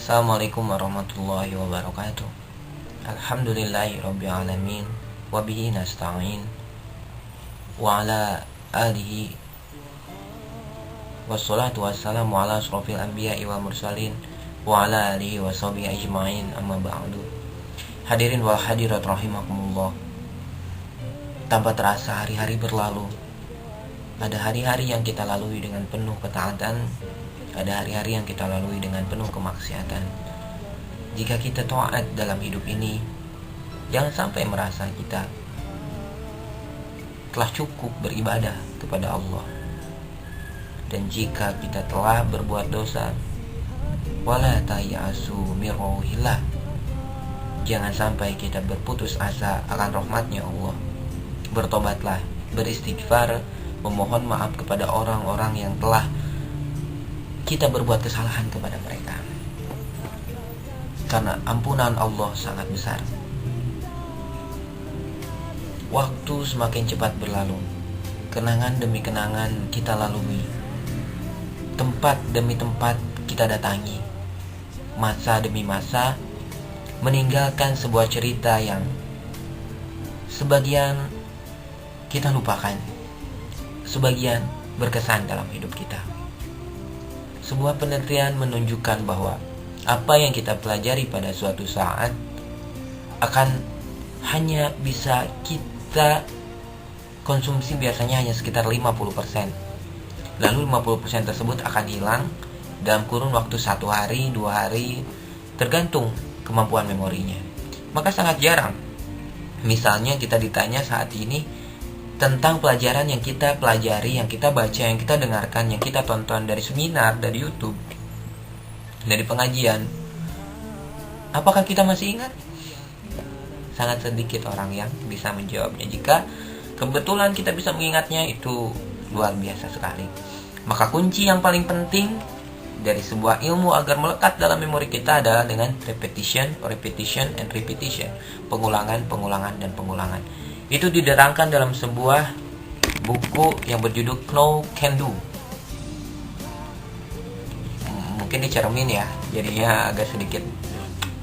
Assalamualaikum warahmatullahi wabarakatuh. Alhamdulillahi rabbil alamin wa bihi nasta'in wa ala alihi wassalatu wassalamu ala asrofil anbiya'i wal mursalin wa ala alihi wa sahbihi ajma'in, amma ba'du. Hadirin wal hadirat rahimakumullah. Tanpa terasa hari-hari berlalu. Ada hari-hari yang kita lalui dengan penuh ketaatan, ada hari-hari yang kita lalui dengan penuh kemaksiatan. Jika kita taat dalam hidup ini, jangan sampai merasa kita telah cukup beribadah kepada Allah. Dan jika kita telah berbuat dosa, wala tayasu min rauhillah, jangan sampai kita berputus asa akan rahmatnya Allah. Bertobatlah, beristighfar, memohon maaf kepada orang-orang yang telah kita berbuat kesalahan kepada mereka, karena ampunan Allah sangat besar. Waktu semakin cepat berlalu, kenangan demi kenangan kita lalui, tempat demi tempat kita datangi, masa demi masa meninggalkan sebuah cerita yang sebagian kita lupakan, sebagian berkesan dalam hidup kita. Sebuah penelitian menunjukkan bahwa apa yang kita pelajari pada suatu saat akan hanya bisa kita konsumsi biasanya hanya sekitar 50%. Lalu 50% tersebut akan hilang dalam kurun waktu 1 hari, 2 hari, tergantung kemampuan memorinya. Maka sangat jarang misalnya kita ditanya saat ini tentang pelajaran yang kita pelajari, yang kita baca, yang kita dengarkan, yang kita tonton dari seminar, dari YouTube, dari pengajian, apakah kita masih ingat? Sangat sedikit orang yang bisa menjawabnya. Jika kebetulan kita bisa mengingatnya, itu luar biasa sekali. Maka kunci yang paling penting dari sebuah ilmu agar melekat dalam memori kita adalah dengan repetition, and repetition. Pengulangan, dan pengulangan. Itu diterangkan dalam sebuah buku yang berjudul Know Can Do. Mungkin dicermin ya, jadinya agak sedikit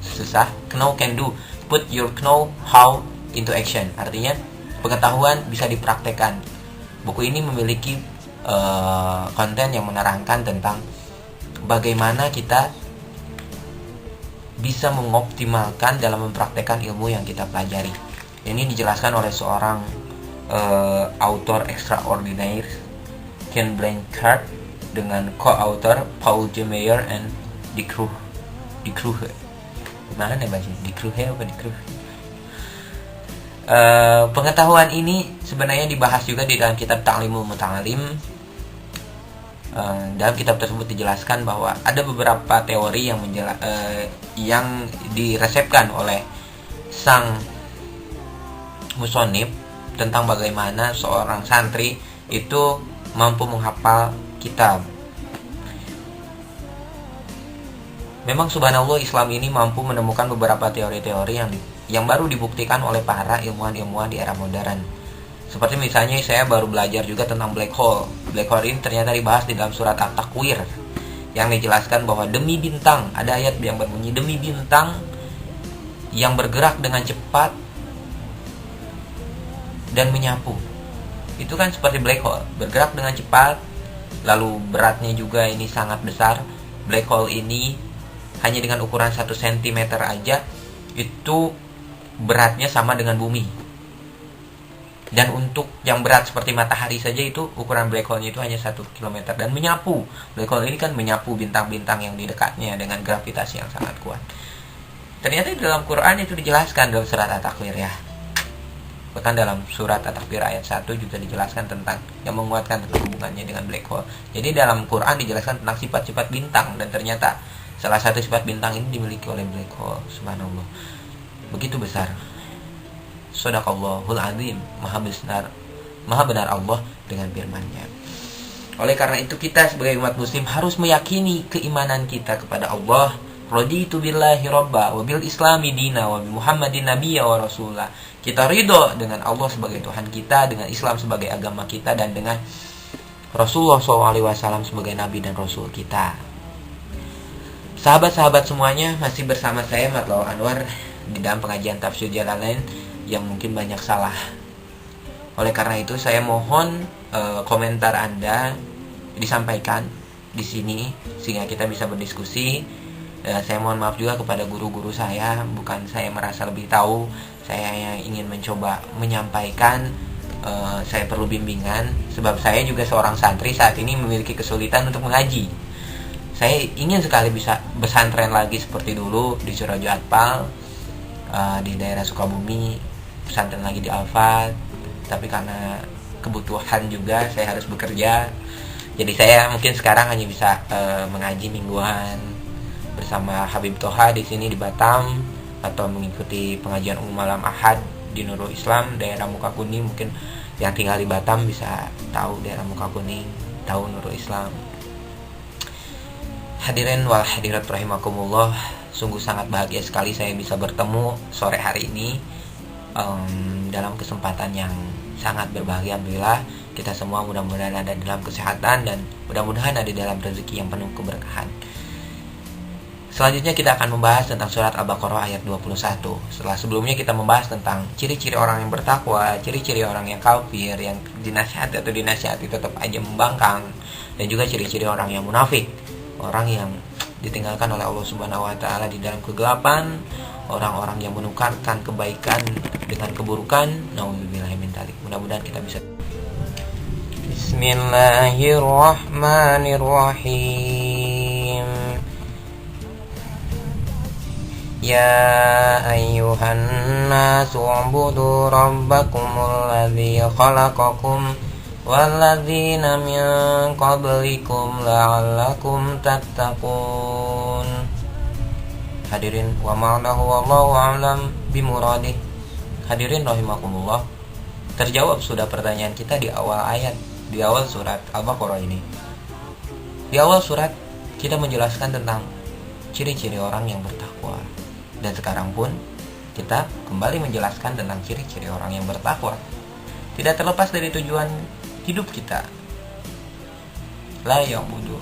susah. Know Can Do, put your know how into action. Artinya pengetahuan bisa dipraktekkan. Buku ini memiliki konten yang menerangkan tentang bagaimana kita bisa mengoptimalkan dalam mempraktekkan ilmu yang kita pelajari. Ini dijelaskan oleh seorang author extraordinaire, Ken Blanchard, dengan co-author Paul J. Meyer and De Kruger. Mana nih bahasa? De Kruger apa De Kruger? Pengetahuan ini sebenarnya dibahas juga di dalam kitab Ta'limul Muta'alim. Dalam kitab tersebut dijelaskan bahwa ada beberapa teori yang diresepkan oleh sang musonib tentang bagaimana seorang santri itu mampu menghafal kitab. Memang subhanallah, Islam ini mampu menemukan beberapa teori-teori yang baru dibuktikan oleh para ilmuwan-ilmuwan di era modern. Seperti misalnya saya baru belajar juga tentang black hole. Black hole ini ternyata dibahas di dalam surat At-Takwir, yang dijelaskan bahwa demi bintang, ada ayat yang berbunyi demi bintang yang bergerak dengan cepat dan menyapu. Itu kan seperti black hole, bergerak dengan cepat, lalu beratnya juga ini sangat besar. Black hole ini hanya dengan ukuran 1 cm aja itu beratnya sama dengan bumi. Dan untuk yang berat seperti matahari saja itu ukuran black hole-nya itu hanya 1 km dan menyapu. Black hole ini kan menyapu bintang-bintang yang di dekatnya dengan gravitasi yang sangat kuat. Ternyata di dalam Quran itu dijelaskan dalam surat At-Takwir ya. Bahkan dalam surat At-Takwir ayat 1 juga dijelaskan tentang yang menguatkan tentang hubungannya dengan black hole. Jadi dalam Quran dijelaskan tentang sifat-sifat bintang, dan ternyata salah satu sifat bintang ini dimiliki oleh black hole. Subhanallah, begitu besar. Shadaqallahul azim. Maha benar Allah dengan firman-Nya. Oleh karena itu kita sebagai umat muslim harus meyakini keimanan kita kepada Allah. Raditu billahi robba wa bil islami dina wa bi Muhammadin nabiyya wa rasulah. Kita ridho dengan Allah sebagai Tuhan kita, dengan Islam sebagai agama kita, dan dengan Rasulullah SAW sebagai Nabi dan Rasul kita. Sahabat-sahabat semuanya, masih bersama saya Matlaw Anwar di dalam pengajian Tafsir Jalalain yang mungkin banyak salah. Oleh karena itu saya mohon komentar Anda disampaikan di sini sehingga kita bisa berdiskusi. Saya mohon maaf juga kepada guru-guru saya, bukan saya merasa lebih tahu, saya yang ingin mencoba menyampaikan. Saya perlu bimbingan sebab saya juga seorang santri saat ini memiliki kesulitan untuk mengaji. Saya ingin sekali bisa pesantren lagi seperti dulu di Surajo Atpal, di daerah Sukabumi, pesantren lagi di Alfat. Tapi karena kebutuhan juga saya harus bekerja. Jadi saya mungkin sekarang hanya bisa mengaji mingguan bersama Habib Toha di sini di Batam, atau mengikuti pengajian umum malam Ahad di Nurul Islam daerah Muka Kuning. Mungkin yang tinggal di Batam bisa tahu daerah Muka Kuning, tahu Nurul Islam. Hadirin wal hadirat rahimakumullah, sungguh sangat bahagia sekali saya bisa bertemu sore hari ini dalam kesempatan yang sangat berbahagia. Alhamdulillah, kita semua mudah-mudahan ada dalam kesehatan dan mudah-mudahan ada dalam rezeki yang penuh keberkahan. Selanjutnya kita akan membahas tentang surat Al-Baqarah ayat 21. Setelah sebelumnya kita membahas tentang ciri-ciri orang yang bertakwa, ciri-ciri orang yang kafir, yang dinasihati atau dinasihati tetap aja membangkang, dan juga ciri-ciri orang yang munafik, orang yang ditinggalkan oleh Allah Subhanahu wa taala di dalam kegelapan, orang-orang yang menukarkan kebaikan dengan keburukan. Nauzubillahi min dzalik. Mudah-mudahan kita bisa. Bismillahirrahmanirrahim. Ya ayyuhan nasu ubudu rabbakumul ladzi khalaqakum walladzina min qablikum la'allakum tattaqun. Hadirin wa ma'nahu wallahu a'lam bimuradih. Hadirin rahimakumullah, terjawab sudah pertanyaan kita di awal ayat, di awal surat Al-Baqarah ini. Di awal surat kita menjelaskan tentang ciri-ciri orang yang bertakwa. Dan sekarang pun kita kembali menjelaskan tentang ciri-ciri orang yang bertakwa. Tidak terlepas dari tujuan hidup kita. La ya'budu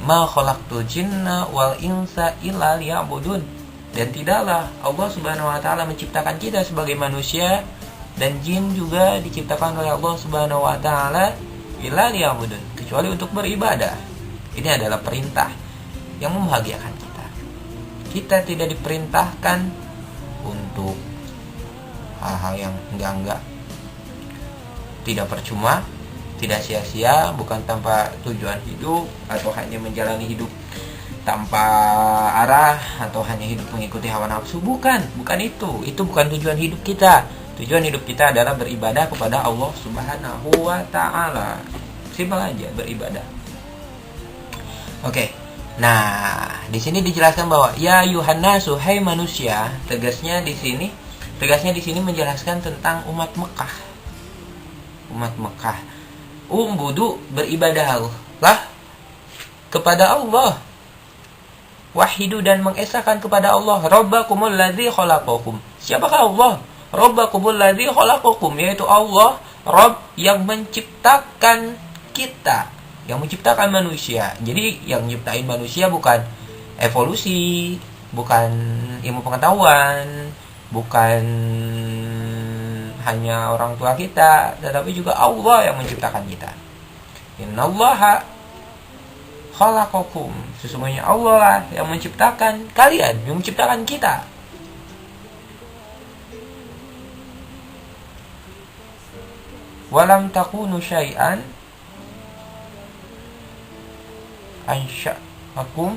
ma khalaqtul jinna wal insa illa liya'budun. Dan tidaklah Allah Subhanahu wa taala menciptakan kita sebagai manusia dan jin juga diciptakan oleh Allah Subhanahu wa taala illa liya'budun, kecuali untuk beribadah. Ini adalah perintah yang membahagiakan kita. Kita tidak diperintahkan untuk hal-hal yang enggak-enggak, tidak percuma, tidak sia-sia, bukan tanpa tujuan hidup, atau hanya menjalani hidup tanpa arah, atau hanya hidup mengikuti hawa nafsu. Bukan itu. Itu bukan tujuan hidup kita. Tujuan hidup kita adalah beribadah kepada Allah Subhanahu wa taala. Simpel aja, beribadah. Oke. Nah, di sini dijelaskan bahwa ya yuhannasu, hai manusia. Tegasnya di sini menjelaskan tentang umat Mekah. Umat Mekah. Umbudu, beribadahlah kepada Allah. Wahidu, dan mengesahkan kepada Allah. Rabbakumul ladzi khalaqakum. Siapakah Allah? Rabbakumul ladzi khalaqakum, yaitu Allah, Rabb yang menciptakan kita, yang menciptakan manusia. Jadi yang nyiptain manusia bukan evolusi, bukan ilmu pengetahuan, bukan hanya orang tua kita, tetapi juga Allah yang menciptakan kita. Innallaha khalaqakum, sesungguhnya Allah lah yang menciptakan kalian, yang menciptakan kita. Walam takunu syai'an ansha'akum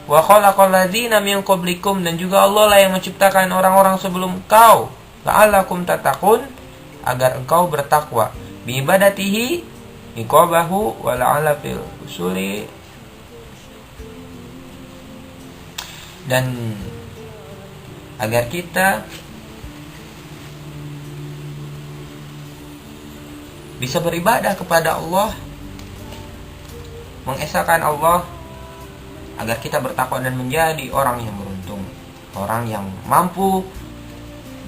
wa khalaqal ladzina min qablikum, dan juga Allah lah yang menciptakan orang-orang sebelum kau, la'allakum tattaqun, agar engkau bertakwa, bi ibadatihi iqabahu wa la'alla fil usuli, dan agar kita bisa beribadah kepada Allah, mengesahkan Allah, agar kita bertakwa dan menjadi orang yang beruntung, orang yang mampu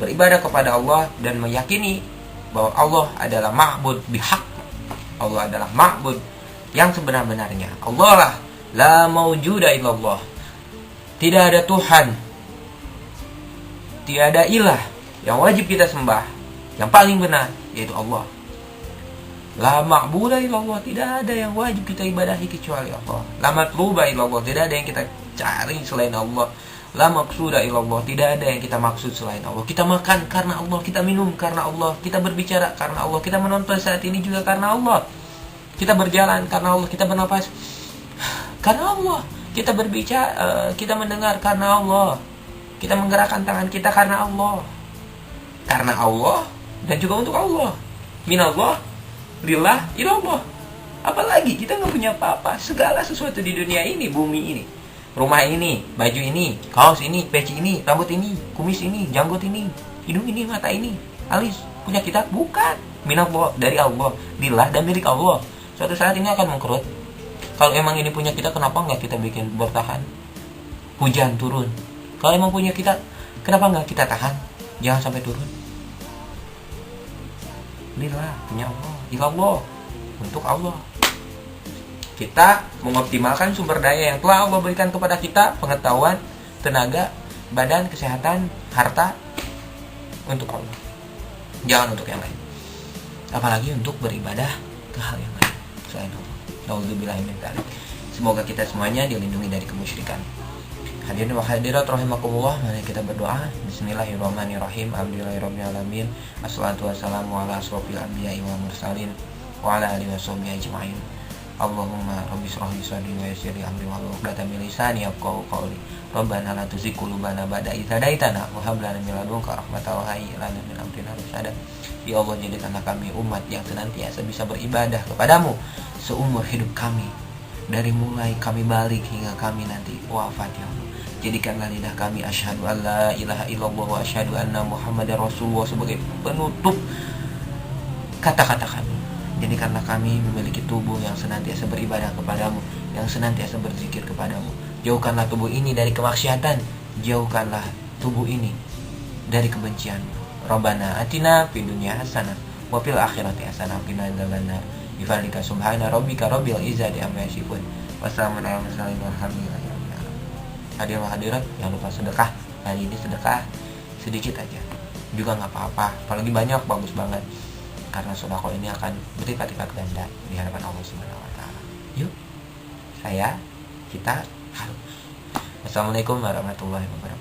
beribadah kepada Allah dan meyakini bahwa Allah adalah ma'bud bihaq. Allah adalah ma'bud yang sebenar-benarnya. Allah lah La maujuda illallah. Tidak ada Tuhan, tiada ilah yang wajib kita sembah, yang paling benar, yaitu Allah. La ma'buda illallah. Tidak ada yang wajib kita ibadahi kecuali Allah. La matluba illallah. Tidak ada yang kita cari selain Allah. La maqsuda illallah. Tidak ada yang kita maksud selain Allah. Kita makan karena Allah, kita minum karena Allah, kita berbicara karena Allah, kita menonton saat ini juga karena Allah, kita berjalan karena Allah, kita bernapas karena Allah, kita berbicara, kita mendengar karena Allah, kita menggerakkan tangan kita karena Allah dan juga untuk Allah. Minallah, lillah, ilallah. Apalagi kita nggak punya apa-apa. Segala sesuatu di dunia ini, bumi ini, rumah ini, baju ini, kaos ini, peci ini, rambut ini, kumis ini, janggut ini, hidung ini, mata ini, alis, punya kita? Bukan. Minallah, dari Allah, lillah, dan milik Allah. Suatu saat ini akan mengkerut. Kalau emang ini punya kita, kenapa nggak kita bikin bertahan? Hujan turun. Kalau emang punya kita, kenapa nggak kita tahan? Jangan sampai turun. Lillah, punya Allah, ilallah, untuk Allah. Kita mengoptimalkan sumber daya yang telah Allah berikan kepada kita, pengetahuan, tenaga, badan, kesehatan, harta, untuk Allah. Jangan untuk yang lain. Apalagi untuk beribadah ke hal yang lain selain Allah. Nauzubillahi min dzalik. Semoga kita semuanya dilindungi dari kemusyrikan. Hadirin wa hadirat rahimakumullah, mari kita berdoa. Bismillahirrahmanirrahim. Alhamdulillahirabbil alamin. Assalatu wassalamu ala asrofil anbiya'i wal mursalin wa ala alihi washabihi ajmain. Allahumma rabbi shrah li sadri wa yassir li amri wahlul 'uqdatam min lisani yafqahu qawli. Rabbana la tuzigh qulubana ba'da idh hadaitana wa hab lana min ladunka rahmatan wa hayyi lana min amrina rashada. Ya Allah, jadikanlah kami umat yang senantiasa bisa beribadah kepadamu seumur hidup kami, dari mulai kami balik hingga kami nanti wafat. Ya Allah, jadikanlah lidah kami asyhadu an la ilaha illallah wa asyhadu anna muhammadar rasulullah sebagai penutup kata-kata kami. Jadikanlah kami memiliki tubuh yang senantiasa beribadah kepadamu, yang senantiasa berzikir kepadamu. Jauhkanlah tubuh ini dari kemaksiatan, jauhkanlah tubuh ini dari kebencian. Rabbana atina fid dunya hasanah wa fil akhirati hasanah wa qina adzabannar. Bifadlika subhana rabbika rabbil izzati amma yasifun. Wassalamu ala mursalin walhamdulillahi rabbil alamin. Hadirin wa hadirat, jangan lupa sedekah. Hari ini sedekah sedikit aja juga nggak apa-apa, apalagi banyak bagus banget, karena sedekah ini akan berlipat-lipat ganda di hadapan Allah Subhanahu wa taala. Yuk, kita harus. Wassalamualaikum warahmatullahi wabarakatuh.